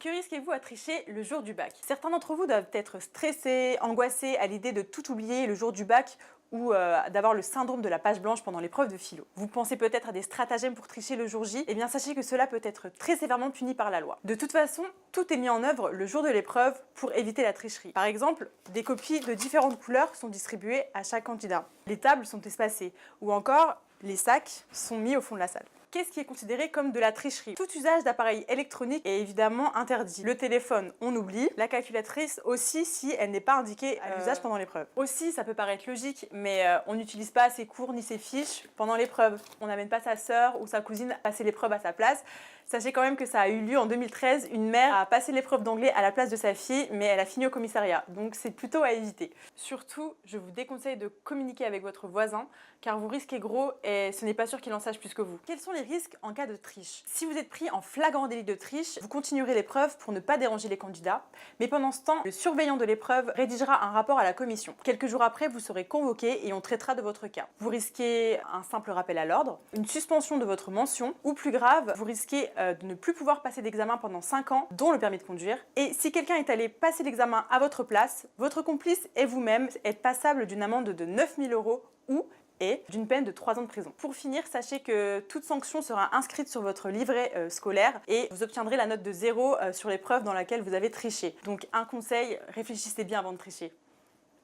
Que risquez-vous à tricher le jour du bac? Certains d'entre vous doivent être stressés, angoissés à l'idée de tout oublier le jour du bac ou d'avoir le syndrome de la page blanche pendant l'épreuve de philo. Vous pensez peut-être à des stratagèmes pour tricher le jour J? Eh bien sachez que cela peut être très sévèrement puni par la loi. De toute façon, tout est mis en œuvre le jour de l'épreuve pour éviter la tricherie. Par exemple, des copies de différentes couleurs sont distribuées à chaque candidat. Les tables sont espacées ou encore les sacs sont mis au fond de la salle. Qu'est-ce qui est considéré comme de la tricherie? Tout usage d'appareils électroniques est évidemment interdit. Le téléphone, on oublie. La calculatrice aussi, si elle n'est pas indiquée à l'usage pendant l'épreuve. Aussi, ça peut paraître logique, mais on n'utilise pas ses cours ni ses fiches pendant l'épreuve. On n'amène pas sa sœur ou sa cousine à passer l'épreuve à sa place. Sachez quand même que ça a eu lieu en 2013. Une mère a passé l'épreuve d'anglais à la place de sa fille, mais elle a fini au commissariat. Donc c'est plutôt à éviter. Surtout, je vous déconseille de communiquer avec votre voisin, car vous risquez gros et ce n'est pas sûr qu'il en sache plus que vous. Quels sont les risques en cas de triche? Si vous êtes pris en flagrant délit de triche, vous continuerez l'épreuve pour ne pas déranger les candidats, mais pendant ce temps, le surveillant de l'épreuve rédigera un rapport à la commission. Quelques jours après, vous serez convoqué et on traitera de votre cas. Vous risquez un simple rappel à l'ordre, une suspension de votre mention, ou plus grave, vous risquez de ne plus pouvoir passer d'examen pendant 5 ans, dont le permis de conduire. Et si quelqu'un est allé passer l'examen à votre place, votre complice et vous-même êtes passables d'une amende de 9 000 € ou et d'une peine de 3 ans de prison. Pour finir, sachez que toute sanction sera inscrite sur votre livret scolaire et vous obtiendrez la note de 0 sur l'épreuve dans laquelle vous avez triché. Donc un conseil, réfléchissez bien avant de tricher.